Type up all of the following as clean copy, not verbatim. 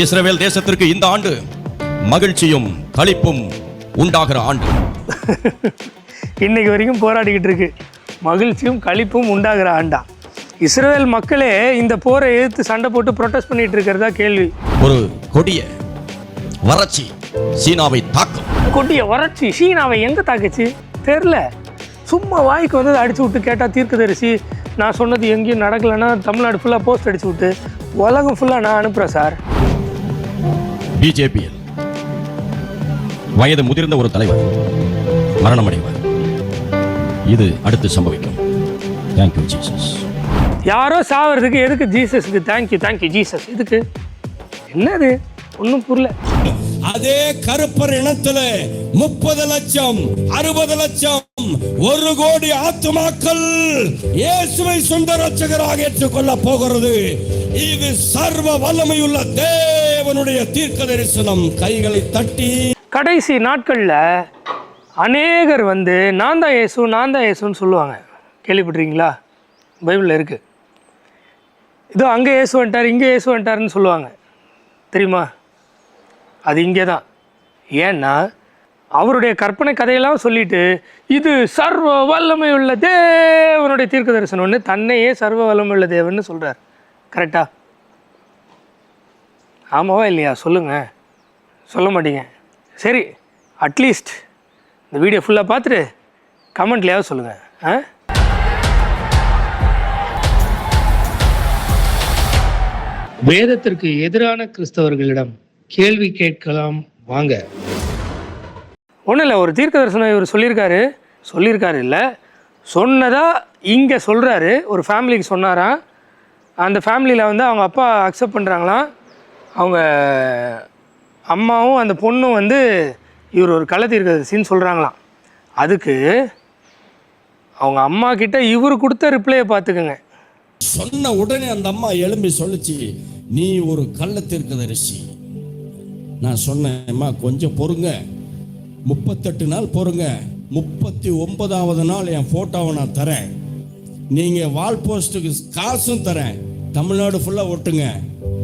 இஸ்ரவேல் தேசத்திற்கு இந்த ஆண்டு மகிழ்ச்சியும் களிப்பும் உண்டாகிற ஆண்டு. இன்னைக்கு வரைக்கும் போராடிக்கிட்டு இருக்கு. மகிழ்ச்சியும் களிப்பும் உண்டாகிற ஆண்டா. இஸ்ரவேல் மக்களே இந்த போரை எதிர்த்து சண்டை போட்டு ப்ரொடெஸ்ட் பண்ணிட்டு இருக்கிறதா கேள்வி. ஒரு கொடிய வறட்சி சீனாவை தாக்கும். கொடிய வறட்சி சீனாவை எங்க தாக்குச்சு தெரியல. சும்மா வாய்க்கு வந்து அடிச்சு விட்டு கேட்டா தீர்க்கதரிசி நான் சொன்னது எங்கேயும் நடக்கலைன்னா தமிழ்நாடு ஃபுல்லாக போஸ்ட் அடிச்சு விட்டு உலகம் ஃபுல்லாக நான் அனுப்புகிறேன் சார். பிஜேபியில் வயது முதிர்ந்த ஒரு தலைவர் மரணம் அடைவார். இது அடுத்து சம்பவிக்கும். Thank you Jesus. யாரோ சாவறதுக்கு எதுக்கு ஜீசஸுக்கு தேங்க்யூ ஜீசஸ்? இதுக்கு என்னது ஒன்றும் புரியல. அதே கருப்பர் இனத்துல 30 லட்சம் 60 லட்சம் 1 கோடி ஆத்துமாக்கள் இயேசுவை சொந்த ரட்சகராக ஏற்றுக்கொள்ள போகிறது. இது சர்வ வல்லமையுள்ள தேவனுடைய தீர்க்க தரிசனம். கைகளை தட்டி கடைசி நாட்களில் அநேகர் வந்து நான் தான் இயேசுன்னு சொல்லுவாங்க. கேள்விப்பட்டிருக்கீங்களா? பைபிளில் இருக்குது. இதோ அங்கே இயேசு வந்துட்டார் இங்கே இயேசு வந்துட்டாருன்னு சொல்லுவாங்க. தெரியுமா? அது இங்கே தான். ஏன்னா அவருடைய கற்பனை கதையெல்லாம் சொல்லிட்டு இது சர்வ வல்லமை உள்ள தேவனுடைய தீர்க்க தரிசனம்னு தன்னையே சர்வ வல்லமை உள்ள தேவன்னு சொல்கிறார். கரெக்டா? ஆமாவா இல்லையா? சொல்லுங்கள். சொல்ல மாட்டீங்க. சரி, அட்லீஸ்ட் இந்த வீடியோ ஃபுல்லாக பார்த்துட்டு கமெண்ட்லையாவது சொல்லுங்கள். வேதத்திற்கு எதிரான கிறிஸ்தவர்களிடம் கேள்வி கேட்கலாம் வாங்க. ஒன்றும் இல்லை, ஒரு தீர்க்க தரிசனம் இவர் சொல்லியிருக்காரு இல்லை சொன்னதா இங்கே சொல்கிறாரு. ஒரு ஃபேமிலிக்கு சொன்னாராம். அந்த ஃபேமிலியில் வந்து அவங்க அப்பா அக்செப்ட் பண்ணுறாங்களாம். அவங்க அம்மாவும் அந்த பொண்ணும் வந்து இவர் ஒரு கள்ள தீர்க்கதரிசின்னு சொல்கிறாங்களாம். அதுக்கு அவங்க அம்மா கிட்ட இவர் கொடுத்த ரிப்ளையை பார்த்துக்குங்க. சொன்ன உடனே அந்த அம்மா எழும்பி சொல்லிச்சு, நீ ஒரு கள்ள தீர்க்கதரிசி. நான் சொன்னேன்மா கொஞ்சம் பொறுங்க, 38 நாள் பொறுங்க, 39வது நாள் என் போட்டோவை நான் தரேன், நீங்க வால் போஸ்ட்டுக்கு காசும் தரேன், தமிழ்நாடு ஃபுல்லா ஒட்டுங்க.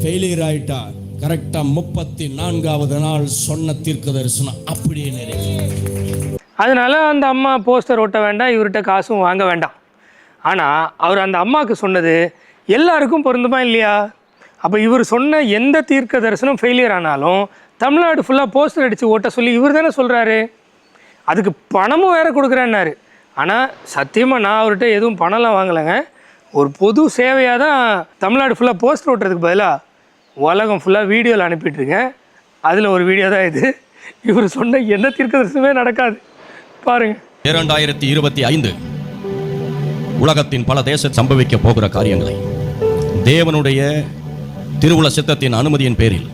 ஃபெயிலியர் ஆயிட்டா கரெக்டா 34வது நாள் சொன்ன தீர்க்க தரிசனம் அப்படியே நிறைவேறும். அதனால அந்த அம்மா போஸ்டர் ஒட்ட வேண்டாம், இவர்கிட்ட காசும் வாங்க வேண்டாம். ஆனால் அவர் அந்த அம்மாவுக்கு சொன்னது எல்லாருக்கும் பொருந்துமா இல்லையா? அப்போ இவர் சொன்ன எந்த தீர்க்க தரிசனம் ஃபெயிலியர் ஆனாலும் தமிழ்நாடு ஃபுல்லாக போஸ்டர் அடித்து ஓட்ட சொல்லி இவர் தானே சொல்கிறாரு. அதுக்கு பணமும் வேறு கொடுக்குறேன்னாரு. ஆனால் சத்தியமாக நான் அவர்கிட்ட எதுவும் பணம்லாம் வாங்கலைங்க. ஒரு பொது சேவையாக தான் தமிழ்நாடு ஃபுல்லாக போஸ்டர் ஓட்டுறதுக்கு பதிலாக உலகம் ஃபுல்லாக வீடியோவில் அனுப்பிட்டுருக்கேன். அதில் ஒரு வீடியோ தான் இது. இவர் சொன்ன எந்த தீர்க்க தரிசனமே நடக்காது. பாருங்கள். 2025 உலகத்தின் பல தேச சம்பவிக்க போகிற காரியங்களை தேவனுடைய திருவுள சித்தத்தின் அனுமதியின் பேரில்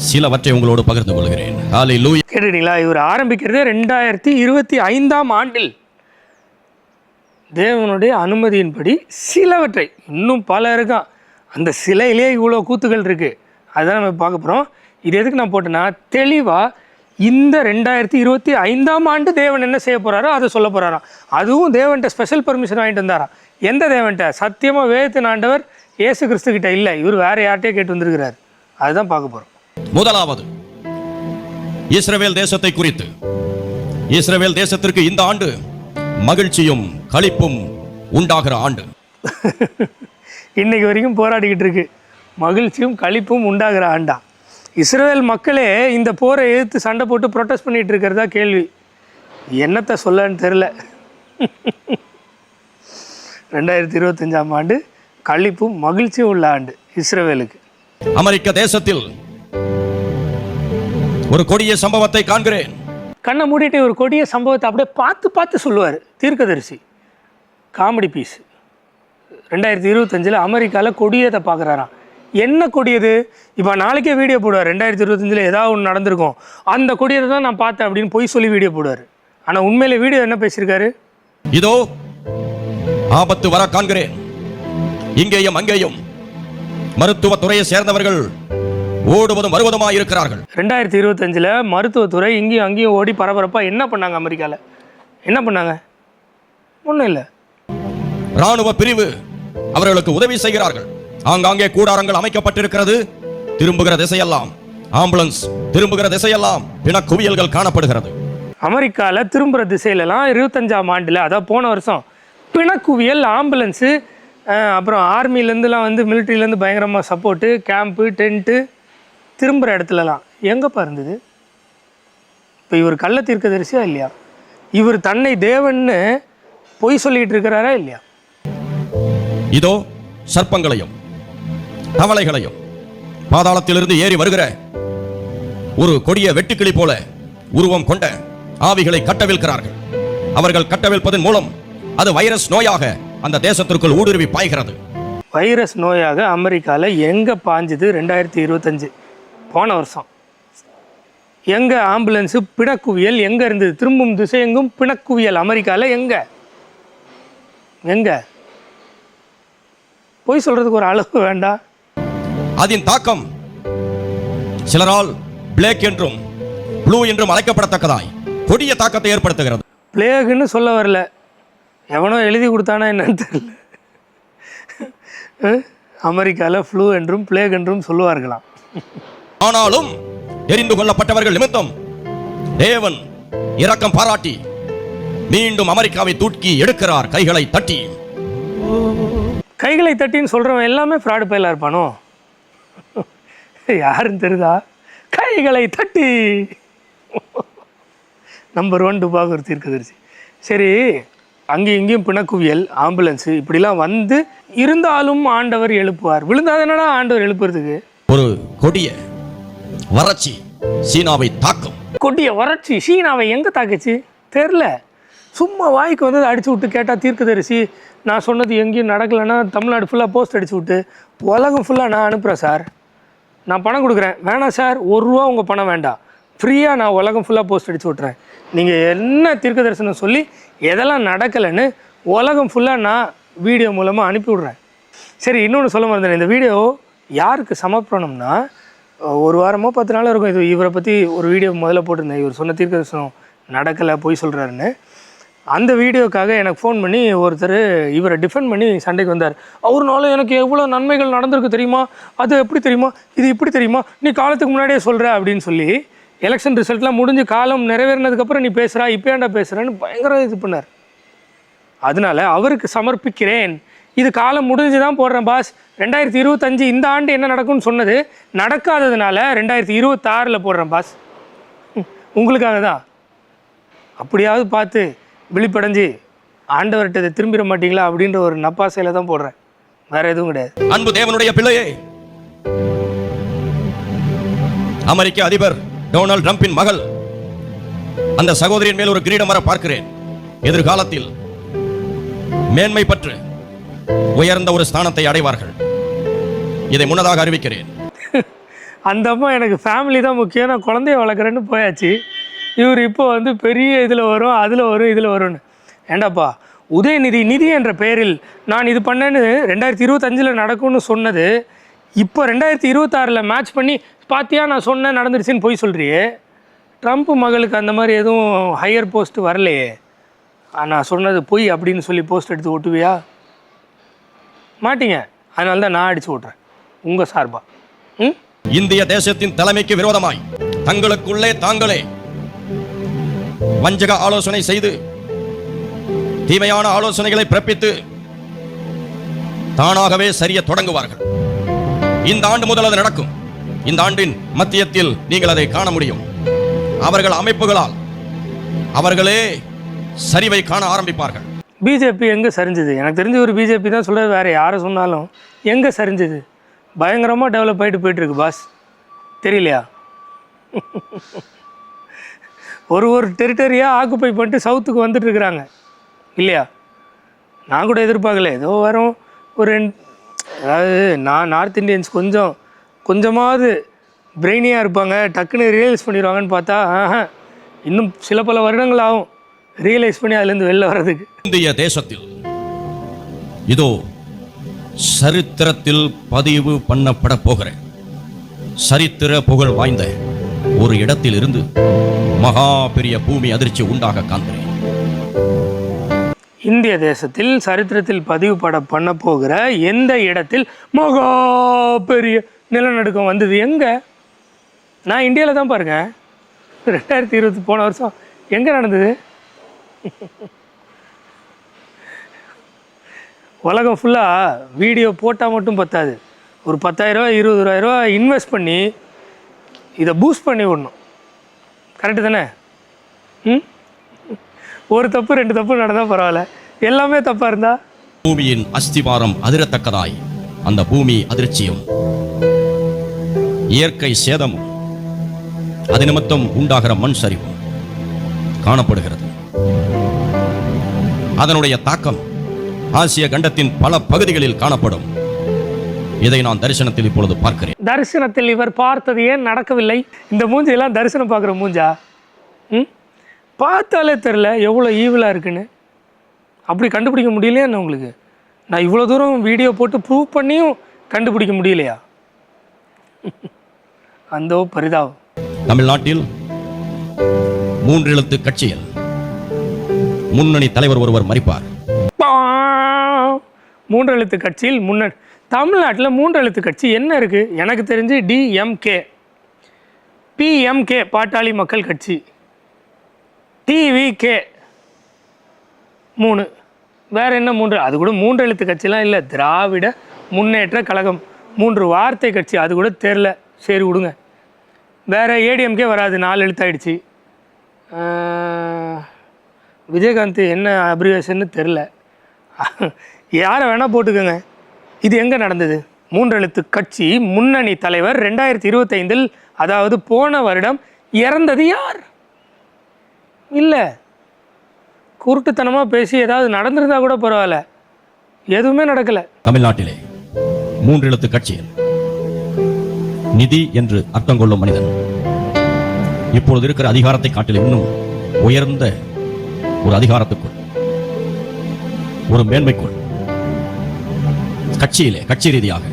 சிலவற்றை உங்களோடு பகிர்ந்து கொள்கிறேன். ஹல்லேலூயா. கேட்டுட்டீங்களா? இவர் ஆரம்பிக்கிறதே 2025ஆம் ஆண்டில் தேவனுடைய அனுமதியின்படி சிலவற்றை, இன்னும் பல இருக்கான். அந்த சிலையிலே இவ்வளோ கூத்துகள் இருக்குது. அதுதான் நம்ம பார்க்க போகிறோம். இது எதுக்கு நான் போட்டேன்னா தெளிவாக இந்த 2025ஆம் ஆண்டு தேவன் என்ன செய்ய போகிறாரோ அதை சொல்ல போகிறாராம். அதுவும் தேவன்கிட்ட ஸ்பெஷல் பர்மிஷன் வாங்கிட்டு வந்தாராம். எந்த தேவன்கிட்ட? சத்தியமாக வேதத்தின் ஆண்டவர் இயேசு கிறிஸ்து கிட்ட இல்லை, இவர் வேறு யார்கிட்டயே கேட்டு வந்திருக்கிறார். அதுதான் பார்க்க போகிறோம். முதலாவது, இஸ்ரவேல் தேசத்தை குறித்து. இஸ்ரவேல் தேசத்திற்கு இந்த ஆண்டு மகிழ்ச்சியும் களிப்பும் உண்டாகிற ஆண்டு. இன்னைக்கு வரைக்கும் போராடிக்கிட்டு இருக்கு. மகிழ்ச்சியும் களிப்பும் உண்டாகிற ஆண்டா. இஸ்ரவேல் மக்களே இந்த போரை எதிர்த்து சண்டை போட்டு ப்ரொடெஸ்ட் பண்ணிட்டு இருக்கிறதா கேள்வி. என்னத்தை சொல்லன்னு தெரில. 2025ஆம் ஆண்டு களிப்பும் மகிழ்ச்சியும் உள்ள ஆண்டு இஸ்ரவேலுக்கு. அமெரிக்க தேசத்தில் ஒரு கொடிய சம்பவத்தை காண்கிறேன். கண்ணை மூடிட்டு ஒரு கொடிய சம்பவத்தை அப்படியே பார்த்து சொல்லுவார் தீர்க்கதரிசி. Comedy piece. 2025 அமெரிக்காவில் கொடியதை பார்க்குறாராம். என்ன கொடியது? இப்போ நாளைக்கே வீடியோ போடுவார். 2025 ஏதாவது ஒன்று நடந்திருக்கும், அந்த கொடியதை தான் நான் பார்த்தேன் அப்படின்னு பொய் சொல்லி வீடியோ போடுவார். ஆனால் உண்மையிலே வீடியோ என்ன பேசியிருக்காரு? இதோ ஆபத்து வர காண்கிறேன், இங்கேயும் அங்கேயும் மருத்துவத்துறையை சேர்ந்தவர்கள் ஓடுவதும் வருவதுமாக இருக்கிறார்கள். 2025 மருத்துவத்துறை இங்கேயும் அங்கேயும் ஓடி பரபரப்பாக என்ன பண்ணாங்க? அமெரிக்காவில் என்ன பண்ணாங்க? ஒன்றும் இல்லை. ராணுவ பிரிவு அவர்களுக்கு உதவி செய்கிறார்கள். ஆங்காங்கே கூடாரங்கள் அமைக்கப்பட்டிருக்கிறது. திரும்புகிற திசையெல்லாம் ஆம்புலன்ஸ் திரும்புகிற திசையெல்லாம் பிணக்குவியல்கள் காணப்படுகிறது. அமெரிக்காவில் திரும்புகிற திசையிலலாம் 25ஆம் ஆண்டில், அதாவது போன வருஷம், பிணக்குவியல், ஆம்புலன்ஸு, அப்புறம் ஆர்மிலேருந்துலாம் வந்து மிலிட்ரியிலேருந்து பயங்கரமாக சப்போர்ட்டு, கேம்ப்பு, டென்ட்டு, திரும்புகிற இடத்துலலாம் எங்கேப்பா இருந்தது? இப்போ இவர் கள்ள தீர்க்கதரிசியா இல்லையா? இவர் தன்னை தேவன்னு பொய் சொல்லிட்டு இருக்கிறாரா இல்லையா? இதோ சர்ப்பங்களையும் தவளைகளையும் பாதாளத்திலிருந்து ஏறி வருகிற ஒரு கொடிய வெட்டுக்கிளி போல உருவம் கொண்ட ஆவிகளை கட்டவிழ்க்கிறார்கள். அவர்கள் கட்டவிழ்ப்பதன் மூலம் அது வைரஸ் நோயாக அந்த தேசத்திற்குள் ஊடுருவி பாய்கிறது. வைரஸ் நோயாக அமெரிக்காவில் எங்கே பாஞ்சுது? 2025 போன வருஷம். எங்கே ஆம்புலன்ஸு, பிணக்குவியல் எங்கே இருந்தது? திரும்பும் திசையெங்கும் பிணக்குவியல் அமெரிக்காவில் எங்கே? எங்கே? போய் சொல்கிறதுக்கு ஒரு அளவு வேண்டாம். அதன் தாக்கம் சிலரால் பிளேக் என்றும் ப்ளூ என்றும் அழைக்கப்படத்தக்கதாய் கொடிய தாக்கத்தை ஏற்படுத்துகிறது. பிளேகுன்னு சொல்ல வரல, எவனோ எழுதி கொடுத்தானா என்னன்னு தெரியல. அமெரிக்காவில் ஃப்ளூ என்றும் பிளேக் என்றும் சொல்லுவார்களாம். ஆனாலும் தெரிந்து கொள்ளப்பட்டவர்கள் நிமித்தம் தேவன் இரக்கம் பாராட்டி மீண்டும் அமெரிக்காவை தூக்கி எடுக்கிறார். கைகளை தட்டி. கைகளை தட்டின்னு சொல்கிறவன் எல்லாமே ஃப்ராடு பயிலாக இருப்பானோ? யாருன்னு தெரியுதா? கைகளை தட்டி நம்பர் 1 டுபாகூர் தீர்க்கதரிசி. சரி, அங்கேயும் இங்கேயும் பிணக்குவியல், ஆம்புலன்ஸு இப்படிலாம் வந்து இருந்தாலும் ஆண்டவர் எழுப்புவார். விழுந்தாதனடா ஆண்டவர் எழுப்புறதுக்கு? ஒரு கொடிய வறட்சி சீனாவை தாக்கும். கொடிய வறட்சி சீனாவை எங்கே தாக்குச்சு தெரில. சும்மா வாய்க்கு வந்து அடிச்சு விட்டு கேட்டால் தீர்க்கதரிசி நான் சொன்னது எங்கேயும் நடக்கலைன்னா தமிழ்நாடு ஃபுல்லாக போஸ்ட் அடிச்சு விட்டு உலகம் ஃபுல்லாக நான் அனுப்புகிறேன் சார், நான் பணம் கொடுக்குறேன். வேணாம் சார், ₹1 உங்கள் பணம் வேண்டாம், ஃப்ரீயாக நான் உலகம் ஃபுல்லாக போஸ்ட் அடிச்சு விட்றேன். நீங்கள் என்ன தீர்க்க தரிசனம் சொல்லி எதெல்லாம் நடக்கலைன்னு உலகம் ஃபுல்லாக நான் வீடியோ மூலமாக அனுப்பி விட்றேன். சரி, இன்னொன்று சொல்ல மறந்தேன். இந்த வீடியோ யாருக்கு சமர்ப்பணம்னா, ஒரு வாரமோ 10 நாளோ இருக்கும். இது இவரை பற்றி ஒரு வீடியோ முதல்ல போட்டிருந்தேன். இவர் சொன்ன தீர்க்க தரிசனம் நடக்கலை, போய் சொல்கிறாருன்னு. அந்த வீடியோக்காக எனக்கு ஃபோன் பண்ணி ஒருத்தர் இவரை டிஃபெண்ட் பண்ணி சண்டைக்கு வந்தார். அவருனால எனக்கு எவ்வளோ நன்மைகள் நடந்திருக்கு தெரியுமா, அது எப்படி தெரியுமா, இது இப்படி தெரியுமா, நீ காலத்துக்கு முன்னாடியே சொல்கிற அப்படின்னு சொல்லி, எலெக்ஷன் ரிசல்ட்லாம் முடிஞ்சு காலம் நிறைவேறினதுக்கப்புறம் நீ பேசுகிறா, இப்போ ஏன்டா பேசுகிறேன்னு பயங்கர இது பண்ணார். அதனால அவருக்கு சமர்ப்பிக்கிறேன். இது காலம் முடிஞ்சு தான் போடுறேன் பாஸ். 2025 இந்த ஆண்டு என்ன நடக்கும்னு சொன்னது நடக்காததுனால 2026 போடுறேன் பாஸ். உங்களுக்காக தான். அப்படியாவது பார்த்து விழிப்படைஞ்சு ஆண்டவர்கிட்ட திரும்பிட மாட்டீங்களா அப்படின்ற ஒரு நப்பாசையில் தான் போடுறேன், வேற எதுவும் கிடையாது. அன்பு தேவனுடைய பிள்ளையே, அமெரிக்க அதிபர் டொனால்ட் ட்ரம்பின் மகள் அந்த சகோதரியின் மேல் ஒரு கிரீடம் வர பார்க்கிறேன். எதிர்காலத்தில் மேன்மை பற்று உயர்ந்த ஒரு ஸ்தானத்தை அடைவார்கள். இதை முன்னதாக அறிவிக்கிறேன். அந்த அம்மா எனக்கு ஃபேமிலி தான் முக்கியம், நான் குழந்தைய வளர்க்குறேன்னு போயாச்சு. இவர் இப்போ வந்து பெரிய இதில் வரும், அதில் வரும், இதில் வரும்னு. ஏண்டாப்பா, உதயநிதி நிதி என்ற பெயரில் நான் இது பண்ணேன்னு 2025 நடக்கும்னு சொன்னது இப்போ 2026 மேட்ச் பண்ணி பார்த்தியா நான் சொன்னேன் நடந்துருச்சுன்னு போய் சொல்கிறியே. ட்ரம்ப் மகளுக்கு அந்த மாதிரி எதுவும் ஹையர் போஸ்ட் வரலையே, நான் சொன்னது பொய் அப்படின்னு சொல்லி போஸ்ட் எடுத்து ஓட்டுவியா? மாட்டீங்க. அதனால தான் நான் அடிச்சு ஓட்டுறேன் உங்கள் சார்பா. இந்திய தேசத்தின் தலைமைக்கு விரோதமாய் தங்களுக்குள்ளே தாங்களே வஞ்சக ஆலோசனை செய்து தீமையான ஆலோசனைகளை பிறப்பித்து தானாகவே சரிய தொடங்குவார்கள். இந்த ஆண்டு முதல் அது நடக்கும். இந்த ஆண்டின் மத்தியத்தில் நீங்கள் அதை காண முடியும். அவர்கள் அமைப்புகளால் அவர்களே சரிவை காண ஆரம்பிப்பார்கள். பிஜேபி எங்கே சரிஞ்சது? எனக்கு தெரிஞ்ச ஒரு பிஜேபி தான் சொல்கிறது, வேறு யாரை சொன்னாலும். எங்கே சரிஞ்சது? பயங்கரமாக டெவலப் ஆகிட்டு போயிட்டுருக்கு பாஸ், தெரியலையா? ஒரு டெரிட்டரியாக ஆக்குப்பை பண்ணிட்டு சவுத்துக்கு வந்துட்டுருக்குறாங்க இல்லையா? நான் கூட எதிர்பார்க்கல, ஏதோ வரும் ஒரு அதாவது நான் நார்த் இந்தியன்ஸ் கொஞ்சமாவது பிரெயினியாக இருப்பாங்க, டக்குன்னு ரியலைஸ் பண்ணிடுவாங்கன்னு பார்த்தா இன்னும் சில பல வருடங்கள் ஆகும் ரியலைஸ் பண்ணி அதுலேருந்து வெளில வர்றதுக்கு. இந்திய தேசத்தில் இதோ சரித்திரத்தில் பதிவு பண்ணப்பட போகிற சரித்திர புகழ் வாய்ந்த ஒரு இடத்தில் இருந்து மகா பெரிய பூமி அதிர்ச்சி உண்டாக காண்கிறேன். இந்திய தேசத்தில் சரித்திரத்தில் பதிவு பண்ண போகிற எந்த இடத்தில் மகா பெரிய நிலநடுக்கம் வந்தது எங்கே? நான் இந்தியாவில் தான் பாருங்கள். 2020 போன வருஷம் எங்கே நடந்தது? உலகம் ஃபுல்லாக வீடியோ போட்டால் மட்டும் பத்தாது, ஒரு 10,000 20,000 இன்வெஸ்ட் பண்ணி இதை பூஸ்ட் பண்ணி விடணும். கரெக்டு தானே? ஒரு தப்பு 2 தப்பு நடந்தால் பரவாயில்ல, எல்லாமே தப்பாக இருந்தால். பூமியின் அஸ்திவாரம் அதிரத்தக்கதாய் அந்த பூமி அதிர்ச்சியும் இயற்கை சேதமும் அது நிமித்தம் உண்டாகிற மண் சரிவும் காணப்படுகிறது. அதனுடைய தாக்கம் ஆசிய கண்டத்தின் பல பகுதிகளில் காணப்படும். இதை நான் தரிசனத்தில் இப்பொழுது பார்க்கிறேன். தரிசனத்தில் இவர் பார்த்தது ஏன் நடக்கவில்லை? இந்த மூஞ்சியெல்லாம் தரிசனம் பார்க்குற மூஞ்சா? பார்த்தாலே தெரில எவ்வளோ ஈவிலாக இருக்குன்னு. அப்படி கண்டுபிடிக்க முடியலையா என்ன உங்களுக்கு? நான் இவ்வளோ தூரம் வீடியோ போட்டு ப்ரூவ் பண்ணியும் கண்டுபிடிக்க முடியலையா? அந்த பரிதாபம். தமிழ்நாட்டில் 3 எழுத்து கட்சியில் முன்னணி தலைவர் ஒருவர் மரிப்பார். 3 எழுத்து கட்சியில் முன்னணி. தமிழ்நாட்டில் 3 எழுத்து கட்சி என்ன இருக்குது? எனக்கு தெரிஞ்சு டிஎம்கே, பிஎம்கே பாட்டாளி மக்கள் கட்சி, டிவிகே 3. வேறு என்ன 3? அது கூட 3 எழுத்து கட்சிலாம் இல்லை. திராவிட முன்னேற்ற கழகம் 3 வார்த்தை கட்சி, அது கூட தெரில. சரி விடுங்க. வேறு ஏடிஎம்கே வராது, 4 எழுத்தாயிடுச்சு. விஜயகாந்த் என்ன அப்ரிவேஷன்னு தெரில. யாரை வேணால் போட்டுக்கோங்க. இது எங்கே நடந்தது? 3 எழுத்து கட்சி முன்னணி தலைவர் 2025, அதாவது போன வருடம் இறந்தது யார்? இல்லை, குருட்டுத்தனமாக பேசி ஏதாவது நடந்திருந்தா கூட பரவாயில்ல, எதுவுமே நடக்கலை. தமிழ்நாட்டிலே 3 எழுத்து கட்சியில் நிதி என்று அர்த்தம் கொள்ளும் மனிதன் இப்பொழுது இருக்கிற அதிகாரத்தை காட்டிலும் இன்னும் உயர்ந்த ஒரு அதிகாரத்துக்குள், ஒரு மேன்மைக்குள், கட்சியிலே கட்சி ரீதியாக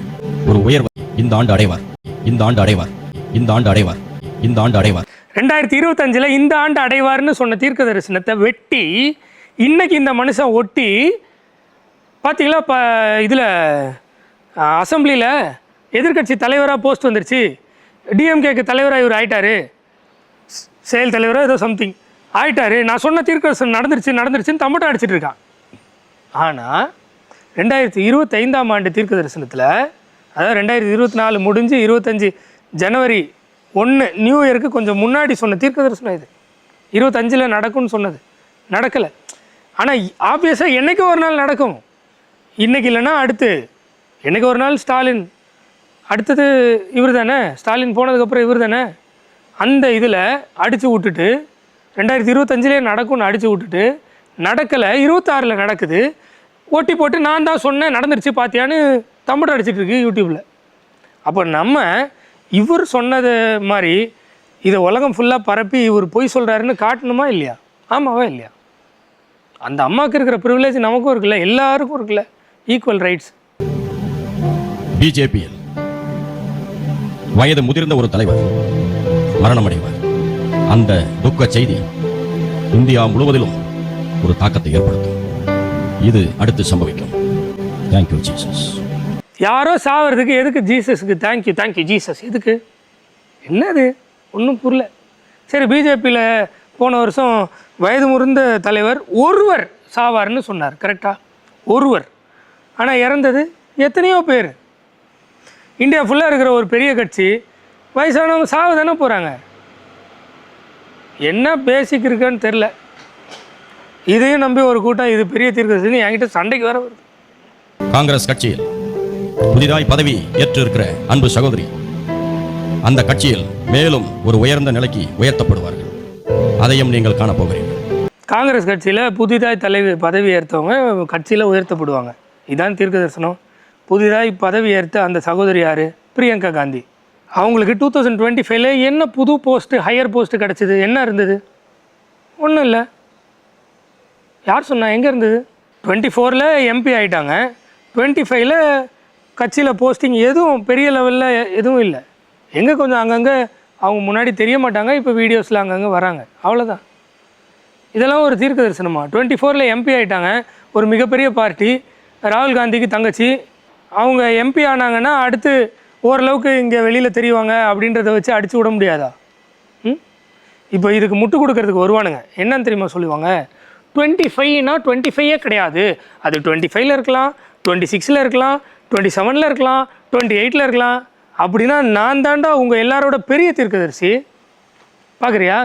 ஒரு உயர்வை இந்த ஆண்டு அடைவார், இந்த ஆண்டு அடைவார், இந்த ஆண்டு அடைவார், இந்த ஆண்டு அடைவார். 2025 இந்த ஆண்டு அடைவார்னு சொன்ன தீர்க்க தரிசனத்தை வெட்டி இன்னைக்கு இந்த மனுஷன் ஒட்டி பார்த்தீங்களா? இப்போ இதில் அசம்பிளியில் எதிர்கட்சி தலைவராக போஸ்ட் வந்துருச்சு. டிஎம்கேக்கு தலைவராக இவர் ஆயிட்டாரு, செயல் தலைவராக ஏதோ சம்திங் ஆயிட்டாரு. நான் சொன்ன தீர்க்க தரிசனம் நடந்துருச்சுன்னு தம்பட்டம் அடிச்சிட்டு இருக்கான். ஆனால் 2025 ஆண்டு தீர்க்க தரிசனத்தில், அதாவது 2024 முடிஞ்சு 25 ஜனவரி 1 நியூ இயருக்கு கொஞ்சம் முன்னாடி சொன்ன தீர்க்க தரிசனம் இது. 25 நடக்கும்னு சொன்னது நடக்கலை. ஆனால் ஆப்வியஸாக என்றைக்கு ஒரு நாள் நடக்கும். இன்றைக்கி இல்லைன்னா அடுத்து என்றைக்கு ஒரு நாள் ஸ்டாலின், அடுத்தது இவர் தானே, ஸ்டாலின் போனதுக்கப்புறம் இவர் தானே. அந்த இதில் அடித்து விட்டுட்டு 2025 நடக்கும்னு அடித்து விட்டுட்டு நடக்கலை, 26 நடக்குது. ஓட்டி போட்டு நான் தான் சொன்னேன் நடந்துருச்சு பார்த்தியான்னு தம்பட்டம் அடிச்சிட்டு இருக்கு யூடியூப்பில். அப்போ நம்ம இவர் சொன்னது மாதிரி இதை உலகம் ஃபுல்லாக பரப்பி இவர் பொய் சொல்கிறாருன்னு காட்டணுமா இல்லையா? ஆமாவா இல்லையா? அந்த அம்மாவுக்கு இருக்கிற ப்ரிவிலேஜ் நமக்கும் இருக்குல்ல, எல்லாருக்கும் இருக்குல்ல, ஈக்குவல் ரைட்ஸ். பிஜேபியில் வயது முதிர்ந்த ஒரு தலைவர் மரணமடைவார். அந்த துக்க செய்தி இந்தியா முழுவதிலும் ஒரு தாக்கத்தை ஏற்படுத்தும். இது அடுத்து சம்பவிக்கும். Thank you Jesus. யாரோ சாவறதுக்கு எதுக்கு ஜீசஸுக்கு தேங்க்யூ ஜீசஸ்? எதுக்கு? என்னது ஒன்றும் புரியல. சரி, பிஜேபியில் போன வருஷம் வயது முதிர்ந்த தலைவர் ஒருவர் சாவார்னு சொன்னார், கரெக்டாக? ஒருவர். ஆனால் இறந்தது எத்தனையோ பேர். இந்தியா ஃபுல்லாக இருக்கிற ஒரு பெரிய கட்சி வயசானவங்க சாவு தானே போகிறாங்க. என்ன பேசிக் இருக்குன்னு தெரில. இதையும் நம்பி ஒரு கூட்டம் இது பெரிய தீர்க்கதரிசனம் என்கிட்ட சண்டைக்கு வர வருது. காங்கிரஸ் கட்சியில் புதிதாய் பதவி ஏற்று இருக்கிற அன்பு சகோதரி அந்த கட்சியில் மேலும் ஒரு உயர்ந்த நிலைக்கு உயர்த்தப்படுவார்கள். அதையும் நீங்கள் காணப்போகிறீர்கள். காங்கிரஸ் கட்சியில் புதிதாய் பதவி ஏற்றவங்க கட்சியில் உயர்த்தப்படுவாங்க. இதான் தீர்க்க தரிசனம். புதிதாய் பதவி ஏற்ற அந்த சகோதரி யார்? பிரியங்கா காந்தி. அவங்களுக்கு 2025 என்ன புது போஸ்ட்டு, ஹையர் போஸ்ட்டு கிடச்சிது? என்ன இருந்தது? ஒன்றும் இல்லை. யார் சொன்னா? எங்கே இருந்தது? 24 எம்பி ஆகிட்டாங்க. 25 கட்சியில் போஸ்டிங் எதுவும் பெரிய லெவலில் எதுவும் இல்லை. எங்கே கொஞ்சம் அங்கங்கே அவங்க முன்னாடி தெரிய மாட்டாங்க, இப்போ வீடியோஸில் அங்கங்கே வராங்க, அவ்வளோதான். இதெல்லாம் ஒரு தீர்க்க தரிசனமா? 24 எம்பி ஆகிட்டாங்க, ஒரு மிகப்பெரிய பார்ட்டி, ராகுல் காந்திக்கு தங்கச்சி. அவங்க எம்பி ஆனாங்கன்னா அடுத்து ஓரளவுக்கு இங்கே வெளியில் தெரிவாங்க அப்படின்றத வச்சு அடித்து விட முடியாதா? இப்போ இதுக்கு முட்டு கொடுக்கறதுக்கு வருவானுங்க. என்னன்னு தெரியுமா சொல்லுவாங்க? 25னா 25 கிடையாது, அது 25ல் இருக்கலாம், 26ல் இருக்கலாம், 27ல் இருக்கலாம், 28ல் இருக்கலாம். அப்படின்னா நான் தாண்டா உங்கள் எல்லாரோட பெரிய தீர்க்கதரிசி. பார்க்குறியா?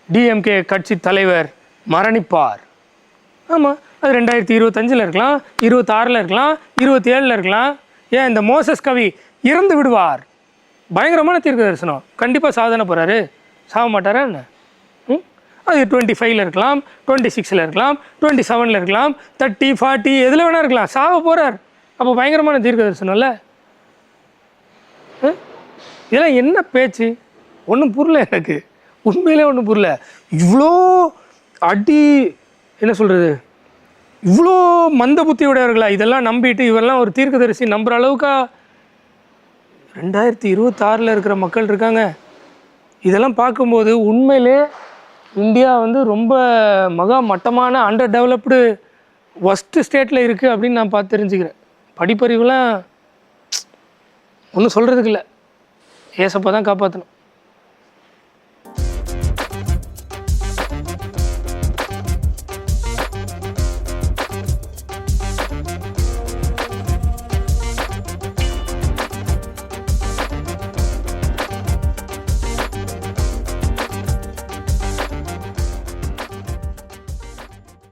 டிஎம்கே கட்சி தலைவர் மரணிப்பார். ஆமாம், அது 2025ல் இருக்கலாம், 26ல் இருக்கலாம், 27ல் இருக்கலாம். ஏன் இந்த மோசஸ் கவி இறந்து விடுவார். பயங்கரமான தீர்க்க தரிசனம். கண்டிப்பாக சாதனை போகிறாரு, சாக மாட்டாரா என்ன? அது 25ல் இருக்கலாம், 26ல் இருக்கலாம், 27ல் இருக்கலாம், 30, 40 எதில் வேணா இருக்கலாம். சாக போகிறார். அப்போ பயங்கரமான தீர்க்க தரிசனம்ல. இதெல்லாம் என்ன பேச்சு? ஒன்றும் புரியல எனக்கு, உண்மையிலே ஒன்றும் புரியல. இவ்வளோ அடி என்ன சொல்கிறது, இவ்வளோ மந்த புத்தி உடையவர்களா இதெல்லாம் நம்பிட்டு இவெல்லாம் ஒரு தீர்க்கதரிசி நம்புகிற அளவுக்கா 2026ல் இருக்கிற மக்கள் இருக்காங்க? இதெல்லாம் பார்க்கும்போது உண்மையிலே இந்தியா வந்து ரொம்ப மகா மட்டமான அண்டர் டெவலப்டு ஒஸ்ட்டு ஸ்டேட்டில் இருக்குது அப்படின்னு நான் பார்த்து தெரிஞ்சுக்கிறேன். படிப்பறிவுலாம் ஒன்றும் சொல்கிறதுக்கு இல்லை. ஏசப்பா தான் காப்பாற்றணும்.